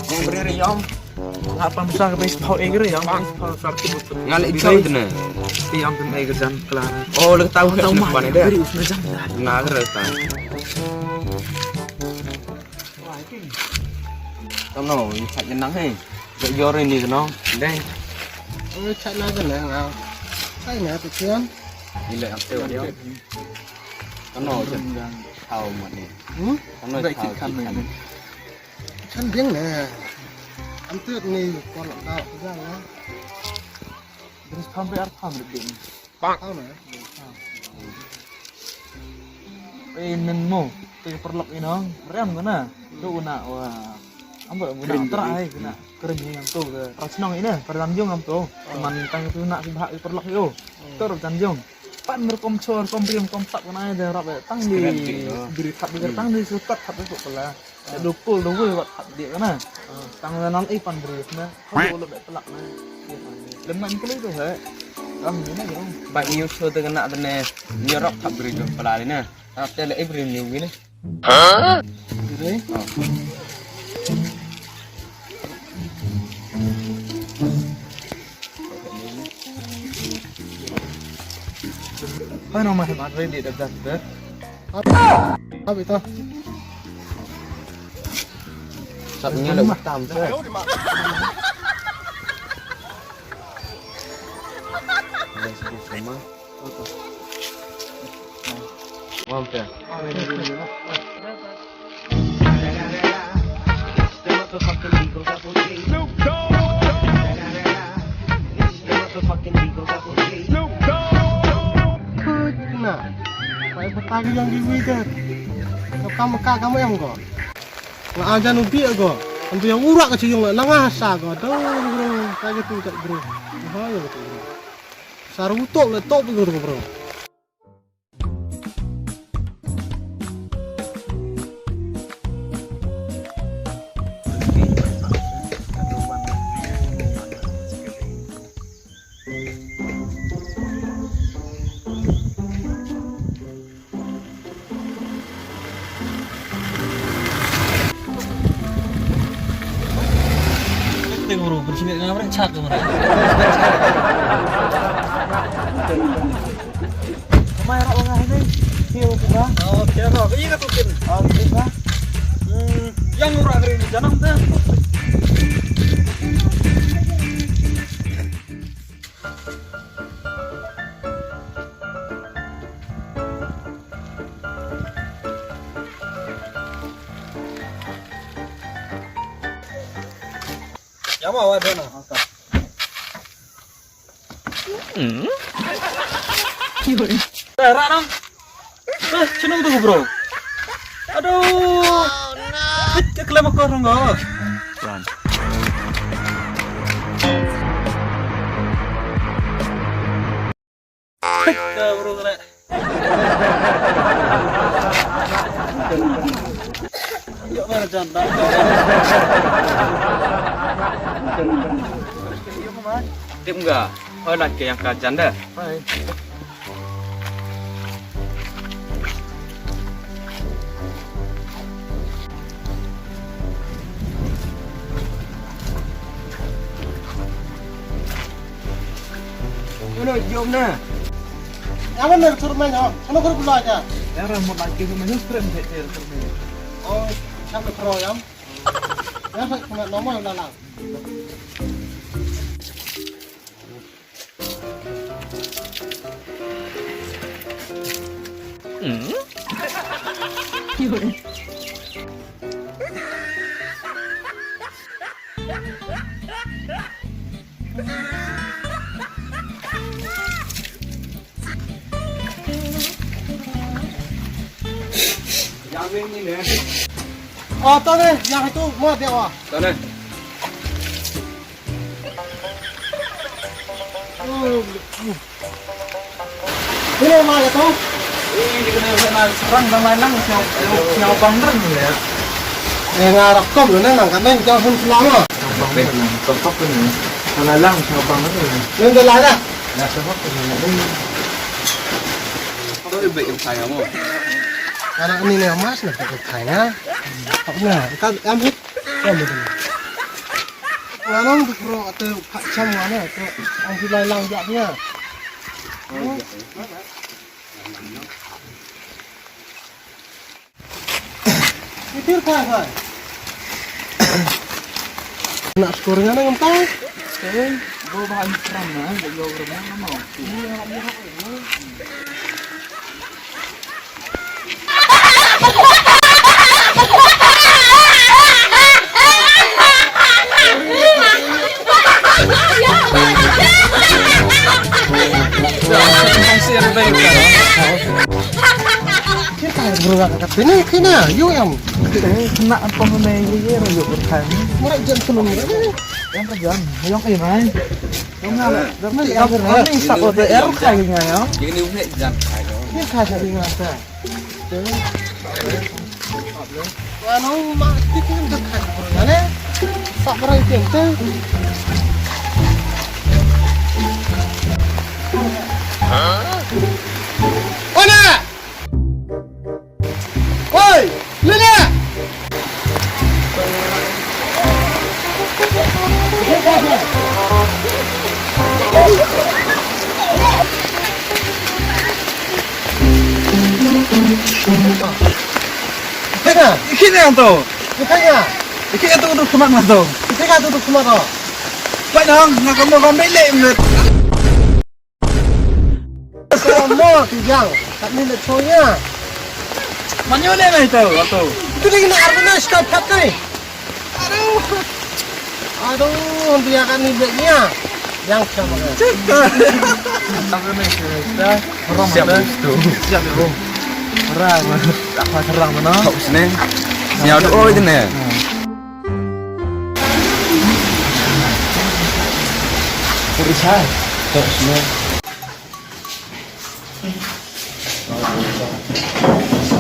beri yang Apa besar ke base power egre yang base power kartu betul. ngalih jauh tu na. Yang tem egre jam kelar. Oh, lu tahu ke sini mana dia? Beri usna jam dah. Nah, terus kan. Tao nói chạy nhân nắng hay chạy vô rồi đi nó đây chạy lại cái này nào chạy này tự nhiên đi lại ăn tiêu đi tao nói chân thầu mà nè tao nói thầu chỉ khăn chân tiếng này ăn tuyết này còn làm sao ra nó Terus sampai apa mereka? tao này Penen mo, perlok ini nong, rem kena, tu nak wah. Ambil guna terai kena kerennya yang tu ke rasnong ini pertanjung am tu teman tang tu nak bahak perlok yo tur tanjung pan berkomsor komprim kompak kena ada rap tang di diri tap di tang di sutat tap tu pula dukul dulu buat tap dia kena tang nan pan beri kena kau lebih pelak na lemah kali tu he am ini dong bạn yêu show tu kena tu nè nhiều rap thap beri tu pula ni nè rap tu le every new ni đấy apa nama hebat ready dah dah apa itu satunya le hitam tu sama mampir nah phải bertagi yang di wider kamu kamu yang kok nggak aja nubi kok untuk yang urak ke cium lah ngasa kok tuh bro kayak gitu tak bro bahaya betul bro sarutok le top bro bro bersih dengan mereka cat mereka Mai rak wangah ini hiu buka oh kira ini kan mungkin buka yang urak kering di janang tuh ya mau ada nah rak dong cenung tuh bro aduh kekelem kau orang enggak bro kena yuk mana janda tiếp enggak hơi là cái yang kajan dah Udah jom na. yang mana suruh main oh sana kau pulang aja ya rambut lagi namanya strem kecil oh sampai pro ya ya sampai normal lalang Yang ini nih. oh tuh nih yang itu mau dia wah Sana. ini mah ya tuh ini kena serang bang lanang nyaw bangren ya ngarap kok lu nang kan nang jauh selama bang tontok ini lalang nyaw bangren nang dah lah ya sebab ini Có bị ông thầy không? karena ini nih mas nah kayaknya apa nah kan em hit Nganong tu pro atau pak cam mana tu ang silai lang jaknya. Mikir kan? Nak skornya nang empang. Gue bahan keram lah, jadi gue berenang mau. Kita berulang kat sini kena, yuk yang. Kena apa mana ye yuk berkan. Murah jam sebelum ni. Yang kerjaan, yang kayak mana? Yang mana? Yang berani sak ada air kayaknya ya. Jadi ini jam kayu. Ni kasih dengan apa? Nganong mati kan dekat. Mana? Tak pernah itu. Mana? Oi, Lena! Tengah, Ikitnya yang tu. tengah. Ikitnya tu duduk kemana tu? Tengah duduk semua. Baik dong, nak kamu bilik menurut. Semua tijang. Tak ni nak coya. Mana ni lah itu? Atau? Itu lagi nak arbana stop kat ni. Aduh, biarkan ni baiknya. Yang sama kan. Apa ni kita? Haram Siap ada. itu. Siap tu. Haram. Apa haram mana? Kau sini. Siap tu oh itu ni. Berisai. Kau sini.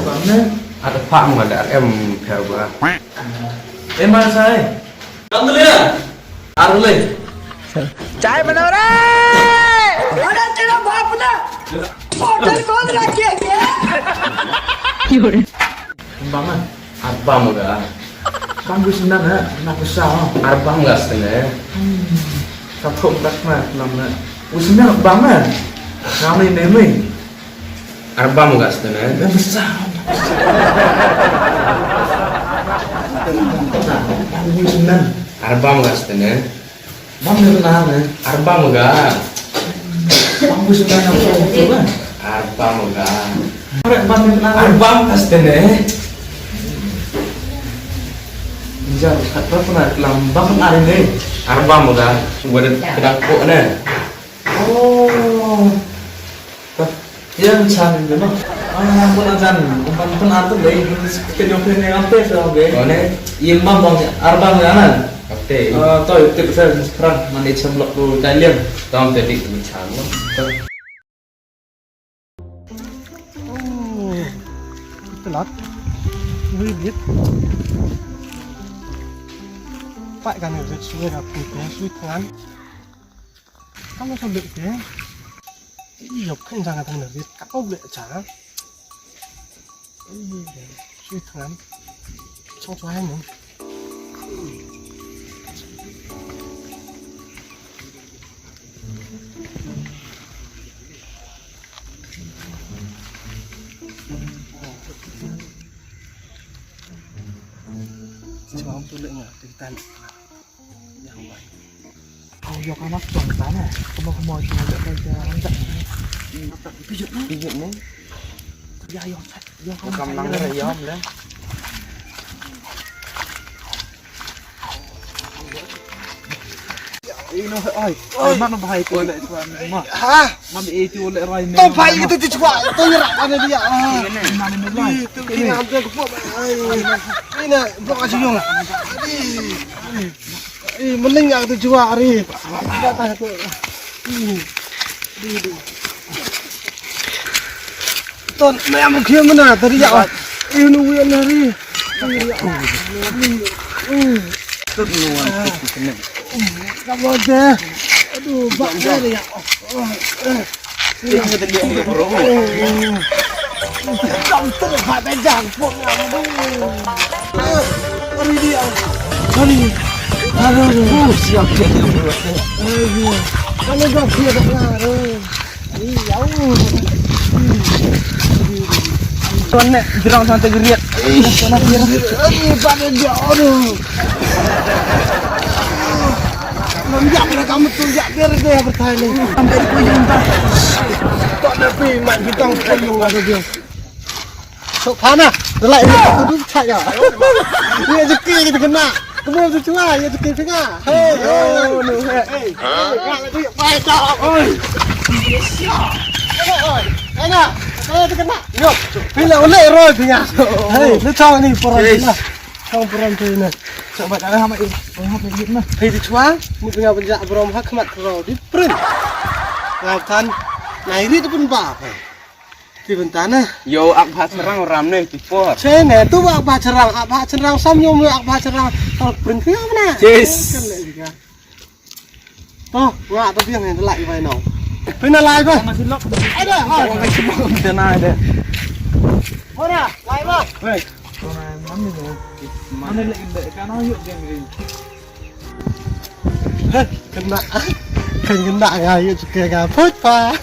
Mana? Ada Pak mu ada RM berapa? Mana saya? Kamu tu lihat. Arulai. चाय बनाओ रे अरे तेरा बाप ना होटल कौन रखे क्या Kembangan. Apa mu ga? Bagus senang ha. Nak besar. Apa mu ga setengah? Satu tak mah lama. Usinya banget. Kami nemi. Apa mu ga setengah? Yang besar. Bagus senang. Apa mu ga setengah? Bang kenal ha. Apa mu ga? Bagus senang yang betul kan. Apa mu ga? Orang bang kenal. Apa mu ga setengah? Jangan kata pernah lambang hari ni. Apa mu ga? Gua ada kedang kok ni. Oh. Yang can je mah. Ah, pun ajan. Umpan pun atur deh. Kenyopin yang apa sih oke. Kau ni? Imam bang arbang kanan. Okey. Toh itu besar sekarang mandi semlok dulu kalian. Tom tadi bicara. Oh, telat. Wibit. Pak kan yang sudah dapet ya, sudah kan. Kamu sambil ya. Iya, kan jangan tanya dia. Kamu boleh aja. Sudah kan. Trong cho anh nữa. Coba om tulis nggak ceritain yang baik. Kau yok anak tuan tanah. Kamu cuma ada kerja rendah. Pijat nih. Pijat ni. Ya yok. Yok Kamu nang ni yom dah. Ino ay. Ay mana bahaya tu oleh tuan rumah. Hah? Mami itu oleh rai ni. Tuh baik itu dicoba. Tuh nyerak mana dia. Mana ni rai. Itu kena ambil kepok. Ini blok aja yung. Mending yang itu jual hari. Tidak tahu tu. Tuan, saya mau kiam mana tadi ya? Ini nuan hari. Tu nuan tu kena. Kamu ada. Aduh, bak dia ya. Ini tadi yang berapa? Kamu terlepas bejang pun. Hari dia. Hari. Aduh, siap buat. Kalau gak siap ngaruh. Iya. Tuan nek jerang santai geriat. Sana kira. Pada dia aduh. Menjak pada kamu tunjak biar dia bertanya. Sampai di kuyung tak. Tak ada mak kita kuyung ada dia. Sok pana, delai dia duduk saya. Ini rezeki kita kena. Kamu tu cuma ya rezeki tengah. Hei, oh, hei. Kalau dia baik dah. Oi. Oi. Enak. Saya tu kena. Yo. Bila oleh roy punya. Hei, lu tahu ni peran lah. Tahu peran tu ni. Coba dah hama ini. Hama ini mah. Hei dicuang, mu punya penjak berom hakmat roh di print. Ngatan, nairi tu pun bah. Di bentana. Yo ak bha serang ram nih tipor. Sene tu ak bah cerang samyom ak bah cerang. Kalau print ke mana? Yes. Toh, ngak tapi yang telak vai nong. Pina lai ba? Masih lok. Ada, Orang cuma dana ada. Ora, lai ba? Wei. Orang mana tu? Mana lagi dek kan ayuk dia ni. Kena. Kena ya, yuk juga ga put pa.